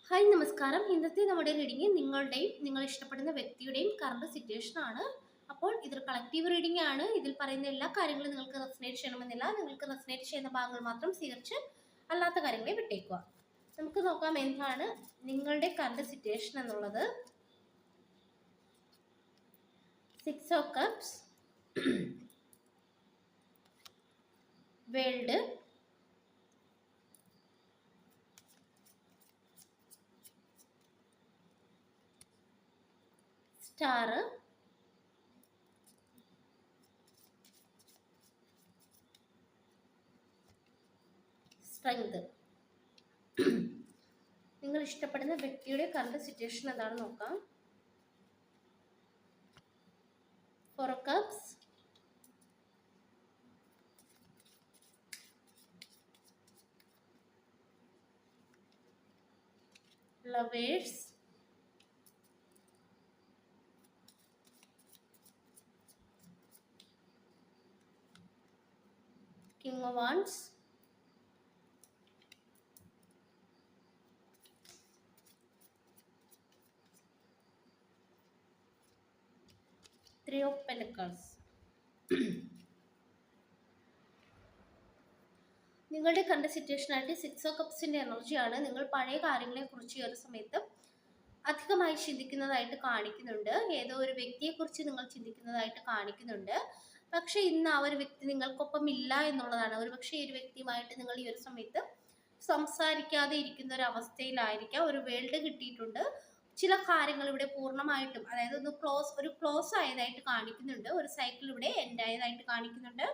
Hi നമസ്കാരം. ഇന്നത്തെ നമ്മുടെ റീഡിംഗ് നിങ്ങളുടെയും നിങ്ങൾ ഇഷ്ടപ്പെടുന്ന വ്യക്തിയുടെയും കറണ്ട് സിറ്റുവേഷൻ ആണ്. അപ്പോൾ ഇതൊരു കളക്റ്റീവ് റീഡിംഗ് ആണ്. ഇതിൽ പറയുന്ന എല്ലാ കാര്യങ്ങളും നിങ്ങൾക്ക് റെസനേറ്റ് ചെയ്യണമെന്നില്ല. നിങ്ങൾക്ക് റെസനേറ്റ് ചെയ്യുന്ന ഭാഗങ്ങൾ മാത്രം സ്വീകരിച്ച് അല്ലാത്ത കാര്യങ്ങളെ വിട്ടേക്കുക. നമുക്ക് നോക്കാം എന്താണ് നിങ്ങളുടെ കറണ്ട് സിറ്റുവേഷൻ എന്നുള്ളത്. 6 of cups, world, star, strength. നിങ്ങൾ ഇഷ്ടപ്പെടുന്ന വ്യക്തിയുടെ കറണ്ട് സിറ്റുവേഷൻ എന്താണെന്ന് നോക്കാം. 4 of cups, lovers, king of wands, 3 of pentacles. നിങ്ങളുടെ കണ്ട സിറ്റുവേഷൻ ആയിട്ട് 6 ഓഫ് കപ്സിന്റെ എനർജിയാണ്. നിങ്ങൾ പഴയ കാര്യങ്ങളെ കുറിച്ച് ഈ ഒരു സമയത്ത് അധികമായി ചിന്തിക്കുന്നതായിട്ട് കാണിക്കുന്നുണ്ട്. ഏതോ ഒരു വ്യക്തിയെക്കുറിച്ച് നിങ്ങൾ ചിന്തിക്കുന്നതായിട്ട് കാണിക്കുന്നുണ്ട്. പക്ഷെ ഇന്ന് ആ ഒരു വ്യക്തി നിങ്ങൾക്കൊപ്പം ഇല്ല എന്നുള്ളതാണ്. ഒരുപക്ഷെ ഈ ഒരു വ്യക്തിയുമായിട്ട് നിങ്ങൾ ഈ ഒരു സമയത്ത് സംസാരിക്കാതെ ഇരിക്കുന്ന ഒരു അവസ്ഥയിലായിരിക്കാം. ഒരു വേൾഡ് കിട്ടിയിട്ടുണ്ട്. ചില കാര്യങ്ങൾ ഇവിടെ പൂർണ്ണമായിട്ടും, അതായത് ഒരു ക്ലോസ് ആയതായിട്ട് കാണിക്കുന്നുണ്ട്. ഒരു സൈക്കിൾ ഇവിടെ എൻഡ് ആയതായിട്ട് കാണിക്കുന്നുണ്ട്.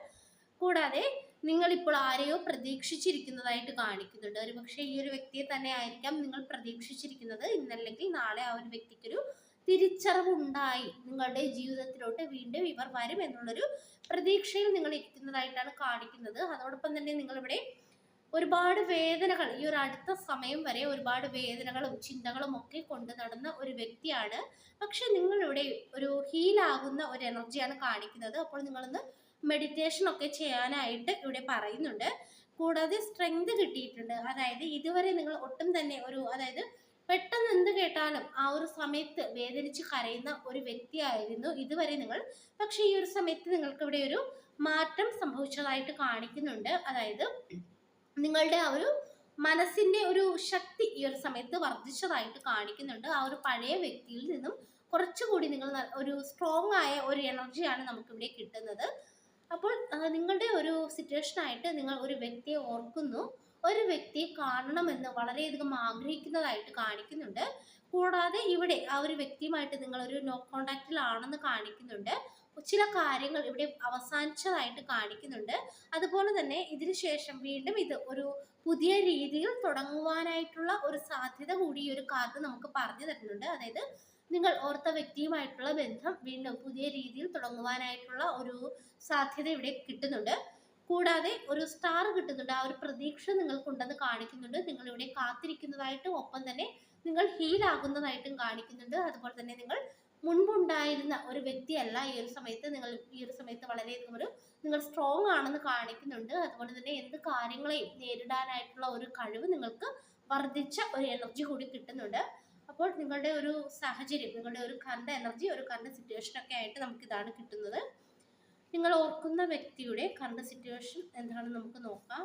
കൂടാതെ നിങ്ങളിപ്പോൾ ആരെയോ പ്രതീക്ഷിച്ചിരിക്കുന്നതായിട്ട് കാണിക്കുന്നുണ്ട്. ഒരു പക്ഷേ ഈ ഒരു വ്യക്തിയെ തന്നെ ആയിരിക്കാം നിങ്ങൾ പ്രതീക്ഷിച്ചിരിക്കുന്നത്. ഇന്നല്ലെങ്കിൽ നാളെ ആ ഒരു വ്യക്തിക്കൊരു തിരിച്ചറിവുണ്ടായി നിങ്ങളുടെ ജീവിതത്തിലോട്ട് വീണ്ടും ഇവർ വരും എന്നുള്ളൊരു പ്രതീക്ഷയിൽ നിങ്ങൾ ഇരിക്കുന്നതായിട്ടാണ് കാണിക്കുന്നത്. അതോടൊപ്പം തന്നെ നിങ്ങളിവിടെ ഒരുപാട് വേദനകൾ, ഈ ഒരു അടുത്ത സമയം വരെ ഒരുപാട് വേദനകളും ചിന്തകളും ഒക്കെ കൊണ്ട് നടന്ന ഒരു വ്യക്തിയാണ്. പക്ഷെ നിങ്ങളിവിടെ ഒരു ഹീലാകുന്ന ഒരു എനർജിയാണ് കാണിക്കുന്നത്. അപ്പോൾ നിങ്ങളൊന്ന് മെഡിറ്റേഷൻ ഒക്കെ ചെയ്യാനായിട്ട് ഇവിടെ പറയുന്നുണ്ട്. കൂടാതെ സ്ട്രെങ്ത് കിട്ടിയിട്ടുണ്ട്. അതായത് ഇതുവരെ നിങ്ങൾ ഒട്ടും തന്നെ അതായത് പെട്ടെന്ന് എന്ത് കേട്ടാലും ആ ഒരു സമയത്ത് വേദനിച്ച് കരയുന്ന ഒരു വ്യക്തിയായിരുന്നു ഇതുവരെ നിങ്ങൾ. പക്ഷെ ഈ ഒരു സമയത്ത് നിങ്ങൾക്ക് ഇവിടെ ഒരു മാറ്റം സംഭവിച്ചതായിട്ട് കാണിക്കുന്നുണ്ട്. അതായത് നിങ്ങളുടെ ആ ഒരു മനസ്സിന്റെ ഒരു ശക്തി ഈ ഒരു സമയത്ത് വർദ്ധിച്ചതായിട്ട് കാണിക്കുന്നുണ്ട്. ആ ഒരു പഴയ വ്യക്തിയിൽ നിന്നും കുറച്ചുകൂടി നിങ്ങൾ ഒരു സ്ട്രോങ് ആയ ഒരു എനർജിയാണ് നമുക്കിവിടെ കിട്ടുന്നത്. അപ്പോൾ നിങ്ങളുടെ ഒരു സിറ്റുവേഷനായിട്ട് നിങ്ങൾ ഒരു വ്യക്തിയെ ഓർക്കുന്നു, ഒരു വ്യക്തിയെ കാണണമെന്ന് വളരെയധികം ആഗ്രഹിക്കുന്നതായിട്ട് കാണിക്കുന്നുണ്ട്. കൂടാതെ ഇവിടെ ആ ഒരു വ്യക്തിയുമായിട്ട് നിങ്ങൾ ഒരു നോ കോണ്ടാക്റ്റിലാണെന്ന് കാണിക്കുന്നുണ്ട്. ചില കാര്യങ്ങൾ ഇവിടെ അവസാനിച്ചതായിട്ട് കാണിക്കുന്നുണ്ട്. അതുപോലെ തന്നെ ഇതിനു ശേഷം വീണ്ടും ഇത് ഒരു പുതിയ രീതിയിൽ തുടങ്ങുവാനായിട്ടുള്ള ഒരു സാധ്യത കൂടി ഈ ഒരു കാർഡ് നമുക്ക് പറഞ്ഞു തരുന്നുണ്ട്. അതായത് നിങ്ങൾ ഓർത്ത വ്യക്തിയുമായിട്ടുള്ള ബന്ധം വീണ്ടും പുതിയ രീതിയിൽ തുടങ്ങുവാനായിട്ടുള്ള ഒരു സാധ്യത ഇവിടെ കിട്ടുന്നുണ്ട്. കൂടാതെ ഒരു സ്റ്റാർ കിട്ടുന്നുണ്ട്. ആ ഒരു പ്രതീക്ഷ നിങ്ങൾക്കുണ്ടെന്ന് കാണിക്കുന്നുണ്ട്. നിങ്ങൾ ഇവിടെ കാത്തിരിക്കുന്നതായിട്ടും ഒപ്പം തന്നെ നിങ്ങൾ ഹീലാകുന്നതായിട്ടും കാണിക്കുന്നുണ്ട്. അതുപോലെ തന്നെ നിങ്ങൾ മുൻപുണ്ടായിരുന്ന ഒരു വ്യക്തിയല്ല ഈ ഒരു സമയത്ത്. നിങ്ങൾ ഈ ഒരു സമയത്ത് വളരെയധികം നിങ്ങൾ സ്ട്രോങ് ആണെന്ന് കാണിക്കുന്നുണ്ട്. അതുപോലെ തന്നെ എന്ത് കാര്യങ്ങളെയും നേരിടാനായിട്ടുള്ള ഒരു കഴിവ് നിങ്ങൾക്ക് വർദ്ധിച്ച ഒരു എനർജി കൂടി കിട്ടുന്നുണ്ട്. അപ്പോൾ നിങ്ങളുടെ ഒരു സാഹചര്യം, നിങ്ങളുടെ ഒരു കറണ്ട് എനർജി, ഒരു കറണ്ട് സിറ്റുവേഷൻ ഒക്കെ ആയിട്ട് നമുക്ക് ഇതാണ് കിട്ടുന്നത്. നിങ്ങൾ ഓർക്കുന്ന വ്യക്തിയുടെ കറണ്ട് സിറ്റുവേഷൻ എന്താണെന്ന് നമുക്ക് നോക്കാം.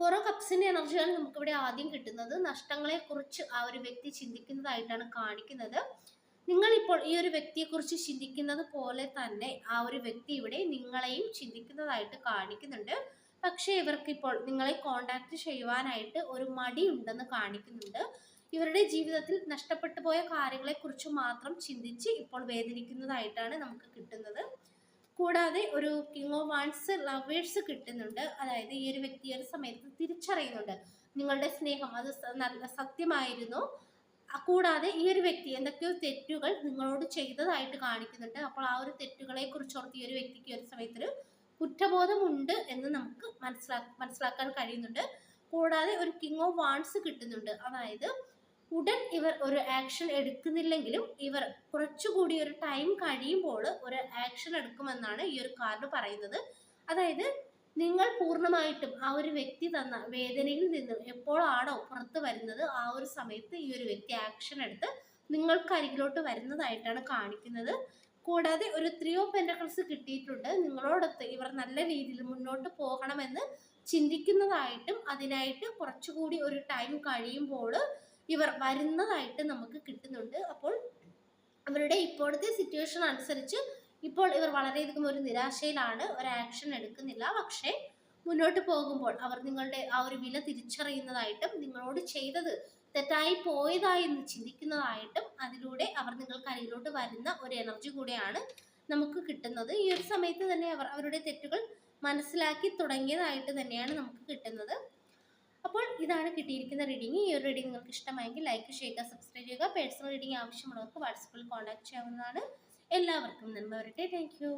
4 ഓഫ് കപ്സിന്റെ എനർജിയാണ് നമുക്കിവിടെ ആദ്യം കിട്ടുന്നത്. നഷ്ടങ്ങളെ കുറിച്ച് ആ ഒരു വ്യക്തി ചിന്തിക്കുന്നതായിട്ടാണ് കാണിക്കുന്നത്. നിങ്ങളിപ്പോൾ ഈ ഒരു വ്യക്തിയെക്കുറിച്ച് ചിന്തിക്കുന്നത് പോലെ തന്നെ ആ ഒരു വ്യക്തി ഇവിടെ നിങ്ങളെയും ചിന്തിക്കുന്നതായിട്ട് കാണിക്കുന്നുണ്ട്. പക്ഷേ ഇവർക്കിപ്പോൾ നിങ്ങളെ കോണ്ടാക്ട് ചെയ്യുവാനായിട്ട് ഒരു മടി ഉണ്ടെന്ന് കാണിക്കുന്നുണ്ട്. ഇവരുടെ ജീവിതത്തിൽ നഷ്ടപ്പെട്ടു പോയ കാര്യങ്ങളെക്കുറിച്ച് മാത്രം ചിന്തിച്ച് ഇപ്പോൾ വേദനിക്കുന്നതായിട്ടാണ് നമുക്ക് കിട്ടുന്നത്. കൂടാതെ ഒരു കിങ് ഓഫ് വാൻസ്, ലവേഴ്സ് കിട്ടുന്നുണ്ട്. അതായത് ഈ ഒരു വ്യക്തി ഒരു സമയത്ത് തിരിച്ചറിയുന്നുണ്ട് നിങ്ങളുടെ സ്നേഹം അത് നല്ല സത്യമായിരുന്നു. കൂടാതെ ഈ ഒരു വ്യക്തി എന്തൊക്കെയോ തെറ്റുകൾ നിങ്ങളോട് ചെയ്തതായിട്ട് കാണിക്കുന്നുണ്ട്. അപ്പോൾ ആ ഒരു തെറ്റുകളെ കുറിച്ചോർത്ത് ഈ ഒരു വ്യക്തിക്ക് ഒരു സമയത്തൊരു കുറ്റബോധമുണ്ട് എന്ന് നമുക്ക് മനസ്സിലാക്കാൻ കഴിയുന്നുണ്ട്. കൂടാതെ ഒരു കിങ് ഓഫ് വാൻസ് കിട്ടുന്നുണ്ട്. അതായത് ഉടൻ ഇവർ ഒരു ആക്ഷൻ എടുക്കുന്നില്ലെങ്കിലും ഇവർ കുറച്ചുകൂടി ഒരു ടൈം കഴിയുമ്പോൾ ഒരു ആക്ഷൻ എടുക്കുമെന്നാണ് ഈ ഒരു കാർഡ് പറയുന്നത്. അതായത് നിങ്ങൾ പൂർണ്ണമായിട്ടും ആ ഒരു വ്യക്തി തന്ന വേദനയിൽ നിന്ന് എപ്പോഴാണോ പുറത്ത് വരുന്നത് ആ ഒരു സമയത്ത് ഈ ഒരു വ്യക്തി ആക്ഷൻ എടുത്ത് നിങ്ങൾക്ക് അരികിലോട്ട് വരുന്നതായിട്ടാണ് കാണിക്കുന്നത്. കൂടാതെ ഒരു 3 ഓഫ് പെന്റക്കിൾസ് കിട്ടിയിട്ടുണ്ട്. നിങ്ങളോടൊത്ത് ഇവർ നല്ല രീതിയിൽ മുന്നോട്ട് പോകണമെന്ന് ചിന്തിക്കുന്നതായിട്ടും അതിനായിട്ട് കുറച്ചുകൂടി ഒരു ടൈം കഴിയുമ്പോൾ ഇവർ വരുന്നതായിട്ട് നമുക്ക് കിട്ടുന്നുണ്ട്. അപ്പോൾ അവരുടെ ഇപ്പോഴത്തെ സിറ്റുവേഷൻ അനുസരിച്ച് ഇപ്പോൾ ഇവർ വളരെയധികം ഒരു നിരാശയിലാണ്, ഒരു ആക്ഷൻ എടുക്കുന്നില്ല. പക്ഷേ മുന്നോട്ട് പോകുമ്പോൾ അവർ നിങ്ങളുടെ ആ ഒരു വില തിരിച്ചറിയുന്നതായിട്ടും നിങ്ങളോട് ചെയ്തത് തെറ്റായി പോയതായി എന്ന് ചിന്തിക്കുന്നതായിട്ടും അതിലൂടെ അവർ നിങ്ങൾക്ക് അരികിലോട്ട് വരുന്ന ഒരു എനർജി കൂടെയാണ് നമുക്ക് കിട്ടുന്നത്. ഈ ഒരു സമയത്ത് തന്നെ അവർ അവരുടെ തെറ്റുകൾ മനസ്സിലാക്കി തുടങ്ങിയതായിട്ട് തന്നെയാണ് നമുക്ക് കിട്ടുന്നത്. അപ്പോൾ ഇതാണ് കിട്ടിയിരിക്കുന്ന റീഡിംഗ്. ഈ ഒരു റീഡിംഗ് നിങ്ങൾക്ക് ഇഷ്ടമായെങ്കിൽ ലൈക്ക് ചെയ്യുക, സബ്സ്ക്രൈബ് ചെയ്യുക. പേഴ്സണൽ റീഡിംഗ് ആവശ്യമുള്ളവർക്ക് വാട്സപ്പിൽ കോൺടാക്ട് ചെയ്യാവുന്നതാണ്. എല്ലാവർക്കും നന്മ വരട്ടെ. Thank you.